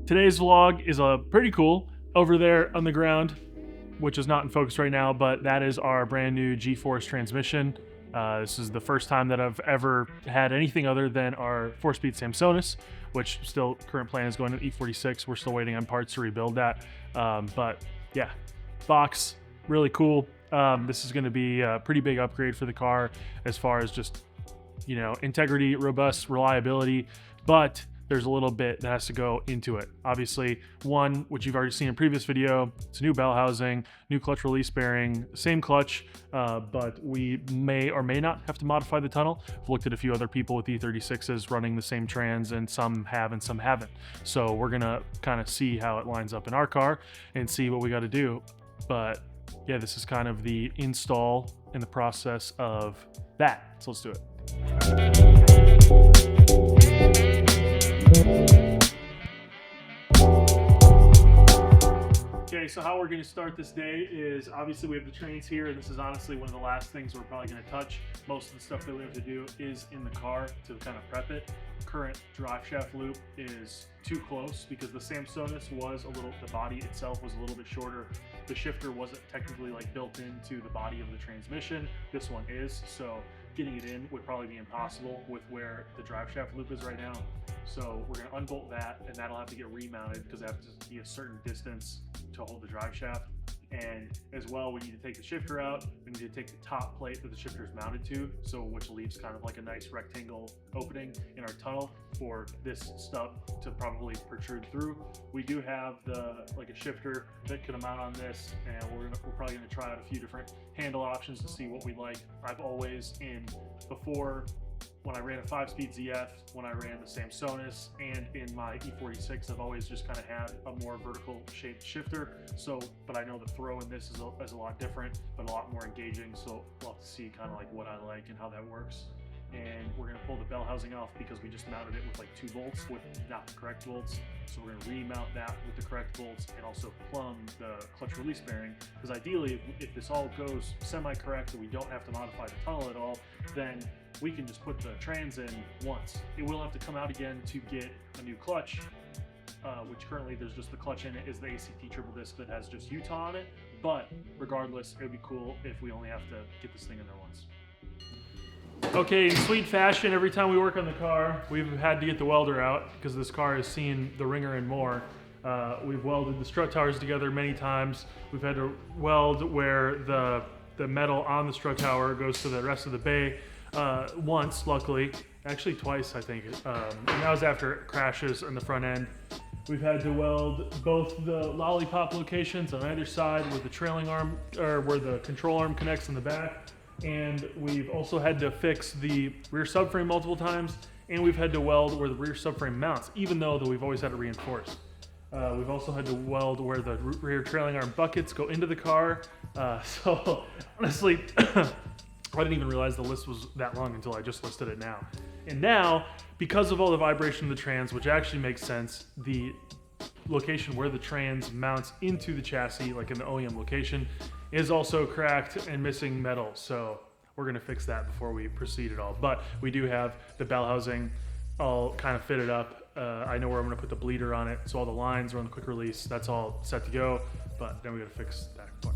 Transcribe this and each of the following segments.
Today's vlog is pretty cool. Over there on the ground, which is not in focus right now, but that is our brand new G-Force transmission. This is the first time that I've ever had anything other than our 4-speed Samsonis, which still current plan is going to E36. We're still waiting on parts to rebuild that. But yeah, box, really cool. This is going to be a pretty big upgrade for the car as far as just, you know, integrity, robust, reliability, but there's a little bit that has to go into it. Obviously, one, which you've already seen in a previous video, it's a new bell housing, new clutch release bearing, same clutch, but we may or may not have to modify the tunnel. I've looked at a few other people with E36s running the same trans, and some have and some haven't. So we're gonna kind of see how it lines up in our car and see what we gotta do. But yeah, this is kind of the install and the process of that. So let's do it. Okay, so how we're going to start this day is obviously we have the trains here, and this is honestly one of the last things we're probably going to touch. Most of the stuff that we have to do is in the car to kind of prep it. Current drive shaft loop is too close because the Samsonis was a little, the body itself was a little bit shorter. The shifter wasn't technically like built into the body of the transmission. This one is, so getting it in would probably be impossible with where the drive shaft loop is right now. So we're going to unbolt that, and that'll have to get remounted because it has to be a certain distance to hold the drive shaft. And as well, we need to take the shifter out. We need to take the top plate that the shifter is mounted to, so which leaves kind of like a nice rectangle opening in our tunnel for this stuff to probably protrude through. We do have like a shifter that could mount on this, and we're probably going to try out a few different handle options to see what we like. I've always before when I ran a 5-speed ZF, when I ran the Samsonis, and in my E36, I've always just kind of had a more vertical shaped shifter. So, but I know the throw in this is a lot different, but a lot more engaging. So we'll have to see kind of like what I like and how that works. And we're gonna pull the bell housing off because we just mounted it with like 2 bolts with not the correct bolts. So we're gonna remount that with the correct bolts and also plumb the clutch release bearing. Because ideally, if this all goes semi-correct and we don't have to modify the tunnel at all, then we can just put the trans in once. It will have to come out again to get a new clutch, which currently there's just the clutch in it is the ACT triple disc that has just Utah on it. But regardless, it would be cool if we only have to get this thing in there once. Okay, in sweet fashion, every time we work on the car, we've had to get the welder out because this car has seen the ringer and more. We've welded the strut towers together many times. We've had to weld where the metal on the strut tower goes to the rest of the bay once, luckily. Actually twice, I think. And that was after crashes in the front end. We've had to weld both the lollipop locations on either side with the trailing arm, or where the control arm connects in the back. And we've also had to fix the rear subframe multiple times, and we've had to weld where the rear subframe mounts, even though we've always had it reinforced. We've also had to weld where the rear trailing arm buckets go into the car. So honestly, I didn't even realize the list was that long until I just listed it now. And now, because of all the vibration of the trans, which actually makes sense, the location where the trans mounts into the chassis, like in the OEM location, is also cracked and missing metal. So we're gonna fix that before we proceed at all. But we do have the bell housing all kind of fitted up. I know where I'm gonna put the bleeder on it. So all the lines are on the quick release. That's all set to go, but then we gotta fix that part.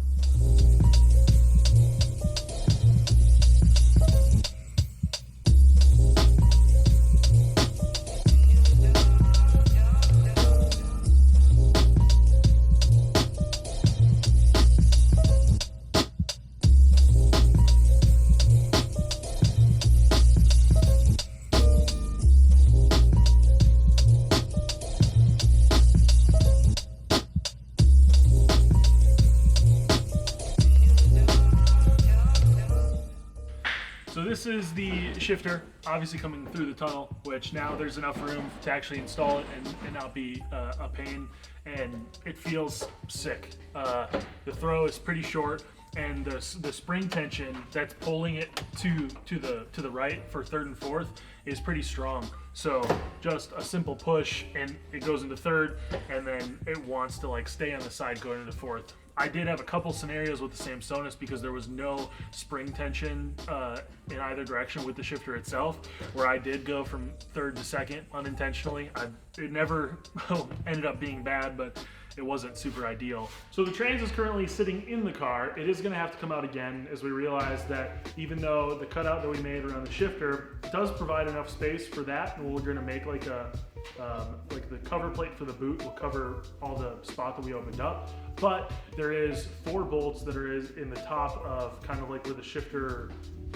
So this is the shifter, obviously coming through the tunnel, which now there's enough room to actually install it and not be a pain, and it feels sick. The throw is pretty short. and the spring tension that's pulling it to the right for third and fourth is pretty strong. So just a simple push and it goes into third, and then it wants to like stay on the side going into fourth. I did have a couple scenarios with the Samsonus because there was no spring tension in either direction with the shifter itself, where I did go from third to second unintentionally. It never ended up being bad, but it wasn't super ideal. So the trans is currently sitting in the car. It is gonna have to come out again, as we realize that even though the cutout that we made around the shifter does provide enough space for that, and we're gonna make like the cover plate for the boot will cover all the spot that we opened up. But there is 4 bolts that are in the top of kind of like where the shifter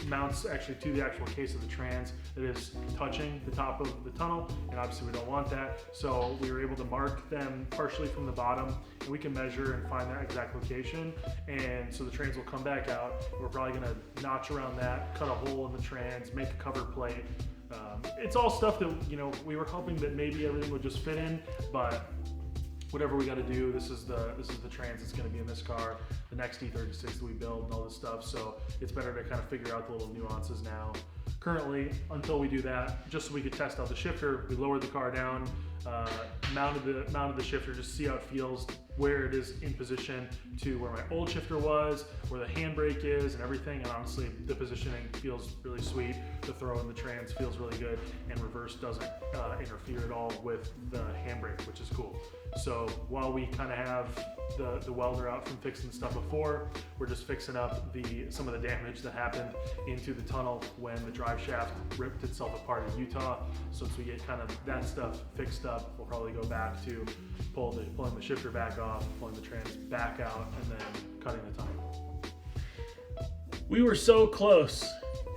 mounts actually to the actual case of the trans that is touching the top of the tunnel, and obviously we don't want that. So we were able to mark them partially from the bottom, and we can measure and find that exact location. And so the trans will come back out. We're probably gonna notch around that, cut a hole in the trans, make a cover plate. It's all stuff that, you know, we were hoping that maybe everything would just fit in, but whatever we got to do, this is the trans that's going to be in this car, the next E36 that we build and all this stuff. So it's better to kind of figure out the little nuances now. Currently, until we do that, just so we could test out the shifter, we lowered the car down, mounted the shifter just to see how it feels, where it is in position to where my old shifter was, where the handbrake is and everything. And honestly, the positioning feels really sweet. The throw in the trans feels really good, and reverse doesn't interfere at all with the handbrake, which is cool. So while we kind of have the welder out from fixing stuff before, we're just fixing up some of the damage that happened into the tunnel when the drive shaft ripped itself apart in Utah. So once we get kind of that stuff fixed up, we'll probably go back to pulling the shifter back off, pulling the trans back out, and then cutting the tunnel. We were so close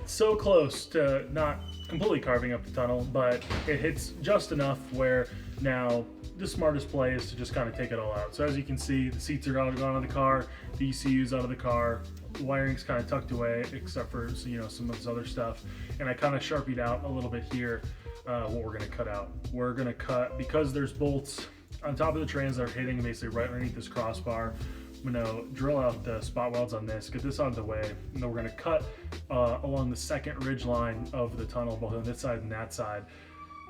to not completely carving up the tunnel, but it hits just enough where now the smartest play is to just kind of take it all out. So as you can see, the seats are gone out of the car, the ECU's out of the car, the wiring's kind of tucked away except for, you know, some of this other stuff. And I kind of sharpied out a little bit here what we're going to cut out. We're going to cut, because there's bolts on top of the trans that are hitting basically right underneath this crossbar. I'm going to drill out the spot welds on this, get this out of the way, and then we're going to cut along the second ridge line of the tunnel, both on this side and that side,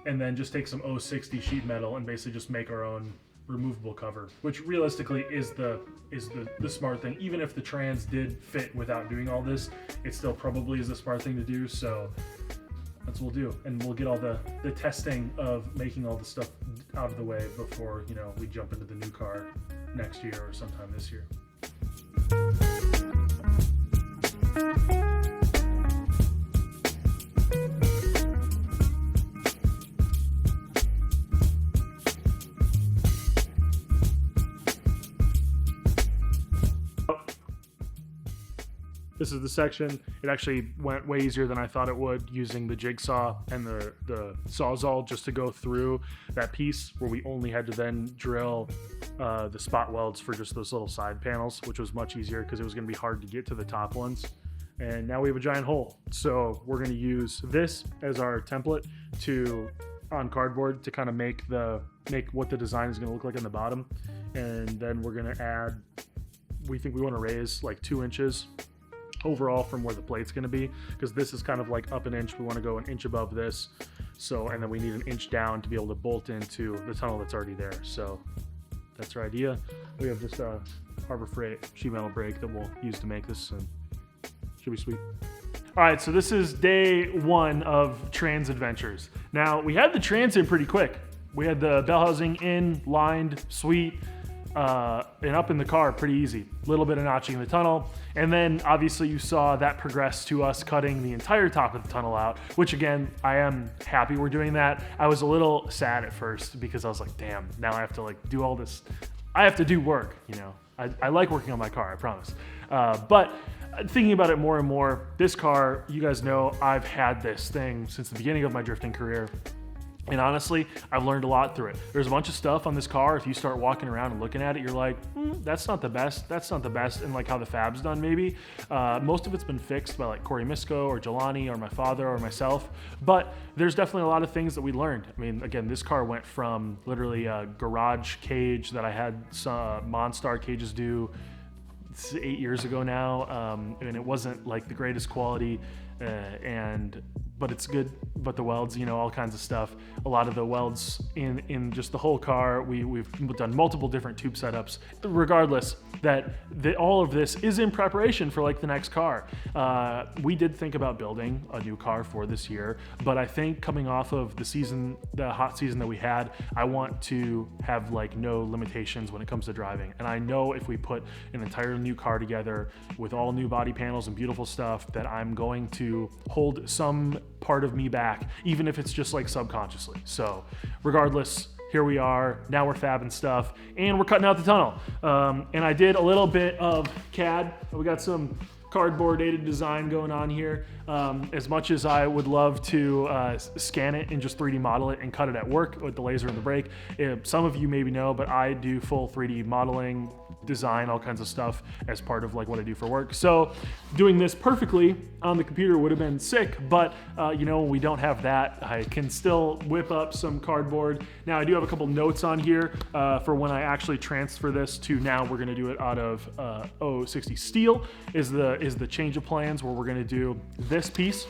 and then just take some 060 sheet metal and basically just make our own removable cover, which realistically is the smart thing. Even if the trans did fit without doing all this, it still probably is the smart thing to do. So that's what we'll do, and we'll get all the testing of making all the stuff out of the way before, you know, we jump into the new car next year or sometime this year. This is the section. It actually went way easier than I thought it would, using the jigsaw and the Sawzall just to go through that piece where we only had to then drill the spot welds for just those little side panels, which was much easier because it was going to be hard to get to the top ones. And now we have a giant hole. So we're going to use this as our template on cardboard to kind of make what the design is going to look like in the bottom. And then we're going to add, we think we want to raise like 2 inches overall from where the plate's going to be, because this is kind of like up an inch. We want to go an inch above this. So, and then we need an inch down to be able to bolt into the tunnel that's already there. So that's our idea. We have this Harbor Freight sheet metal brake that we'll use to make this, and should be sweet. All right, so this is day 1 of trans adventures. Now, we had the trans in pretty quick. We had the bell housing in, lined, sweet, and up in the car pretty easy. A little bit of notching in the tunnel, and then obviously you saw that progress to us cutting the entire top of the tunnel out, which again, I am happy we're doing that. I was a little sad at first because I was like, damn, now I have to like do all this. I have to do work, you know. I like working on my car, I promise. But thinking about it more and more, this car, you guys know, I've had this thing since the beginning of my drifting career. And honestly, I've learned a lot through it. There's a bunch of stuff on this car. If you start walking around and looking at it, you're like, that's not the best. That's not the best. And like how the fab's done, maybe. Most of it's been fixed by like Cory or Jelani or my father or myself. But there's definitely a lot of things that we learned. I mean, again, this car went from literally a garage cage that I had some Monstar cages do it's 8 years ago now, and it wasn't like the greatest quality, but it's good. But the welds, you know, all kinds of stuff. A lot of the welds in just the whole car, we've done multiple different tube setups. Regardless, all of this is in preparation for like the next car. We did think about building a new car for this year, but I think coming off of the hot season that we had, I want to have like no limitations when it comes to driving. And I know if we put an entire new car together with all new body panels and beautiful stuff, that I'm going to hold some part of me back, even if it's just like subconsciously. So regardless, here we are. Now we're fabbing stuff and we're cutting out the tunnel. And I did a little bit of CAD. We got some cardboard aided design going on here. As much as I would love to scan it and just 3D model it and cut it at work with the laser and the brake, some of you maybe know, but I do full 3D modeling, design, all kinds of stuff as part of like what I do for work. So doing this perfectly on the computer would have been sick, but you know, we don't have that. I can still whip up some cardboard. Now I do have a couple notes on here for when I actually transfer this to, now we're gonna do it out of E36 steel is the change of plans, where we're gonna do this piece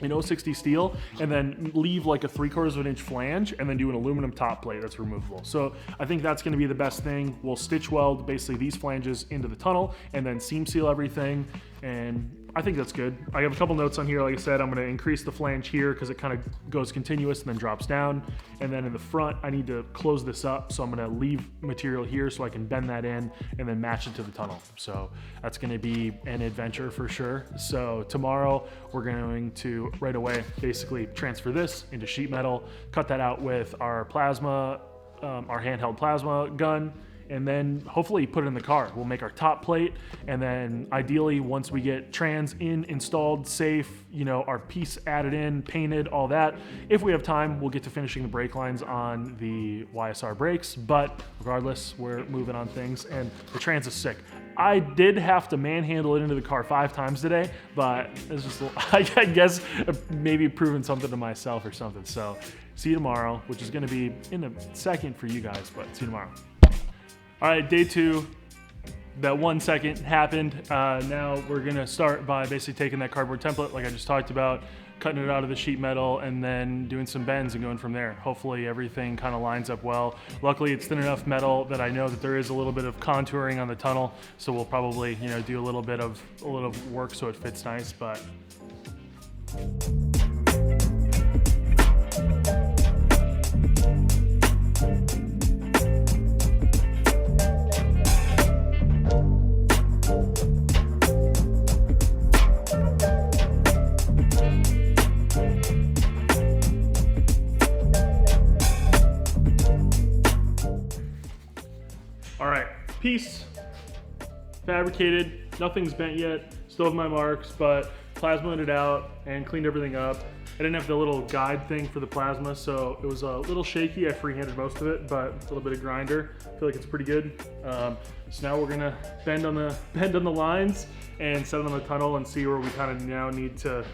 in E36 steel and then leave like a 3/4 of an inch flange and then do an aluminum top plate that's removable. So I think that's going to be the best thing. We'll stitch weld basically these flanges into the tunnel and then seam seal everything, and I think that's good. I have a couple notes on here. Like I said, I'm going to increase the flange here because it kind of goes continuous and then drops down. And then in the front, I need to close this up. So I'm going to leave material here so I can bend that in and then match it to the tunnel. So that's going to be an adventure for sure. So tomorrow we're going to right away basically transfer this into sheet metal, cut that out with our plasma, our handheld plasma gun, and then hopefully put it in the car. We'll make our top plate, and then ideally once we get trans installed, safe, you know, our piece added in, painted, all that, if we have time, we'll get to finishing the brake lines on the YSR brakes. But regardless, we're moving on things, and the trans is sick. I did have to manhandle it into the car 5 times today, but it's just, I guess, maybe proving something to myself or something. So see you tomorrow, which is gonna be in a second for you guys, but see you tomorrow. All right, day 2, that 1 second happened. Now we're gonna start by basically taking that cardboard template like I just talked about, cutting it out of the sheet metal, and then doing some bends and going from there. Hopefully everything kind of lines up well. Luckily it's thin enough metal that I know that there is a little bit of contouring on the tunnel, so we'll probably, you know, do a little work so it fits nice, but. All right, piece fabricated, nothing's bent yet, still have my marks, but plasmaed it out and cleaned everything up. I didn't have the little guide thing for the plasma, so it was a little shaky. I freehanded most of it, but a little bit of grinder. I feel like it's pretty good. So now we're gonna bend on the lines and set it on the tunnel and see where we kind of now need to,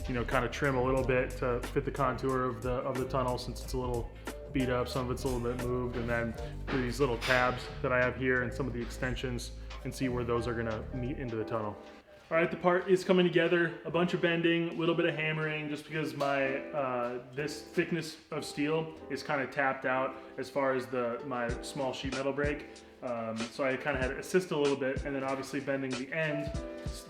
you know, kind of trim a little bit to fit the contour of the tunnel, since it's a little beat up, some of it's a little bit moved, and then these little tabs that I have here and some of the extensions, and see where those are gonna meet into the tunnel. All right, the part is coming together, a bunch of bending, a little bit of hammering, just because my this thickness of steel is kind of tapped out as far as my small sheet metal brake. So I kind of had to assist a little bit, and then obviously bending the end.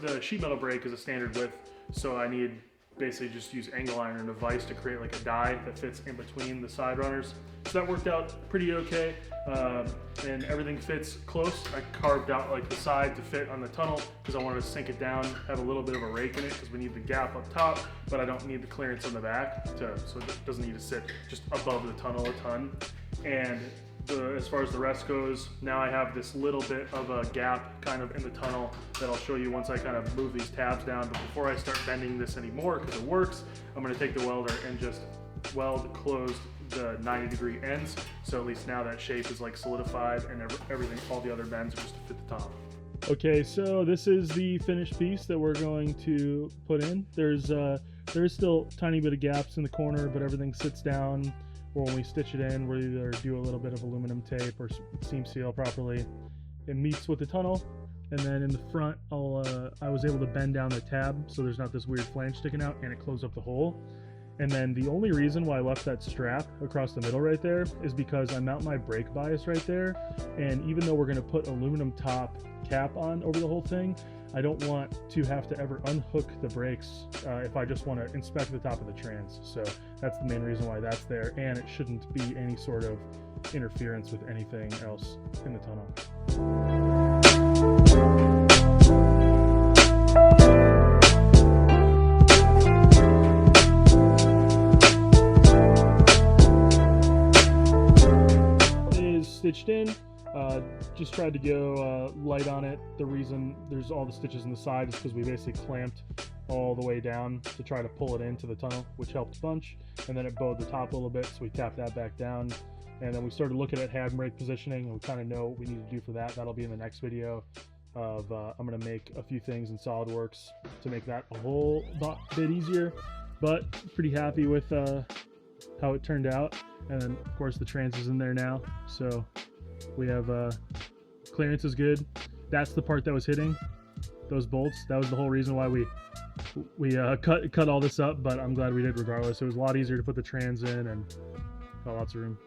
The sheet metal brake is a standard width, so I need basically just use angle iron and a vise to create like a die that fits in between the side runners. So that worked out pretty okay, and everything fits close. I carved out like the side to fit on the tunnel because I wanted to sink it down, have a little bit of a rake in it because we need the gap up top, but I don't need the clearance on the back, so it doesn't need to sit just above the tunnel a ton. And as far as the rest goes, now I have this little bit of a gap kind of in the tunnel that I'll show you once I kind of move these tabs down. But before I start bending this anymore, because it works, I'm going to take the welder and just weld closed the 90-degree ends. So at least now that shape is like solidified, and everything, all the other bends are just to fit the tunnel. Okay, so this is the finished piece that we're going to put in. There's still a tiny bit of gaps in the corner, but everything sits down. Or when we stitch it in, we'll either do a little bit of aluminum tape or seam seal properly. it meets with the tunnel. And then in the front, I was able to bend down the tab so there's not this weird flange sticking out, and it closed up the hole. And then the only reason why I left that strap across the middle right there is because I mount my brake bias right there. And even though we're gonna put aluminum top cap on over the whole thing, I don't want to have to ever unhook the brakes if I just want to inspect the top of the trans. So that's the main reason why that's there, and it shouldn't be any sort of interference with anything else in the tunnel. It is stitched in. Just tried to go light on it. The reason there's all the stitches in the side is because we basically clamped all the way down to try to pull it into the tunnel, which helped a bunch. And then it bowed the top a little bit, so we tapped that back down. And then we started looking at handbrake positioning, and we kind of know what we need to do for that. That'll be in the next video. I'm going to make a few things in SolidWorks to make that a whole bit easier. But pretty happy with how it turned out. And then, of course, the trans is in there now. So we have clearance is good. That's the part that was hitting those bolts. That was the whole reason why we cut all this up, but I'm glad we did regardless. It was a lot easier to put the trans in and got lots of room.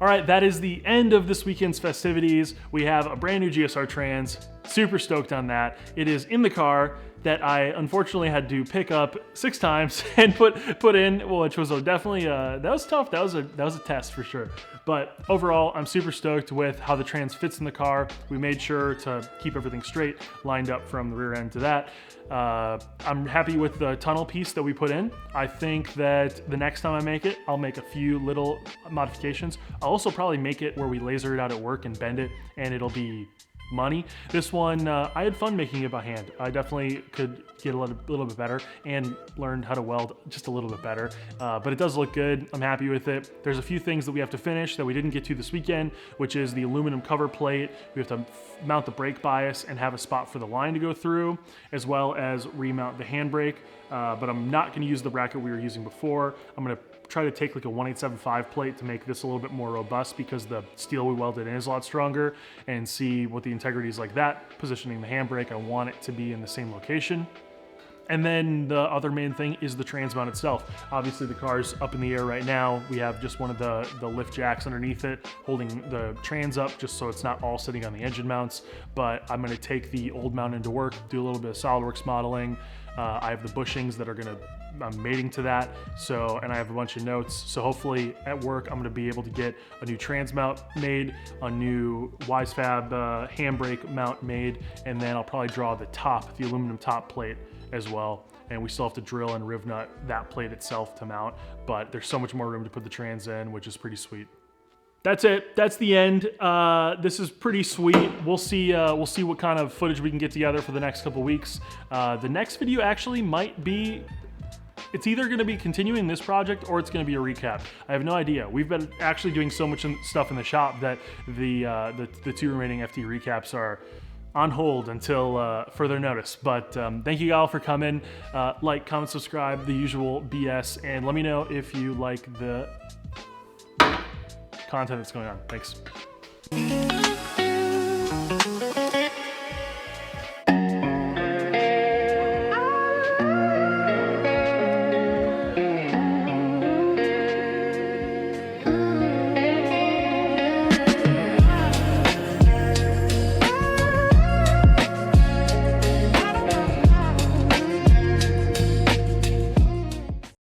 All right, that is the end of this weekend's festivities. We have a brand new GSR trans. Super stoked on that. It is in the car that I unfortunately had to pick up 6 times and put in, which was definitely that was tough. That was a test for sure. But overall, I'm super stoked with how the trans fits in the car. We made sure to keep everything straight, lined up from the rear end to that. I'm happy with the tunnel piece that we put in. I think that the next time I make it, I'll make a few little modifications. I'll also probably make it where we laser it out at work and bend it, and it'll be money. This one, I had fun making it by hand. I definitely could get a little bit better and learn how to weld just a little bit better, but it does look good. I'm happy with it. There's a few things that we have to finish that we didn't get to this weekend, which is the aluminum cover plate. We have to mount the brake bias and have a spot for the line to go through, as well as remount the handbrake, but I'm not going to use the bracket we were using before. I'm going to try to take like a 1875 plate to make this a little bit more robust because the steel we welded in is a lot stronger, and see what the integrity is like that. Positioning the handbrake, I want it to be in the same location. And then the other main thing is the trans mount itself. Obviously the car's up in the air right now. We have just one of the lift jacks underneath it holding the trans up just so it's not all sitting on the engine mounts. But I'm gonna take the old mount into work, do a little bit of SolidWorks modeling. I have the bushings that I'm mating to that. So, and I have a bunch of notes. So hopefully at work, I'm gonna be able to get a new trans mount made, a new WiseFab handbrake mount made, and then I'll probably draw the top, the aluminum top plate as well. And we still have to drill and riv nut that plate itself to mount, but there's so much more room to put the trans in, which is pretty sweet. That's it. That's the end. This is pretty sweet. We'll see what kind of footage we can get together for the next couple weeks. The next video actually might be, it's either going to be continuing this project or it's going to be a recap. I have no idea. We've been actually doing so much stuff in the shop that the 2 remaining FT recaps are on hold until further notice. But thank you all for coming. Like, comment, subscribe, the usual BS, and let me know if you like the content that's going on. Thanks.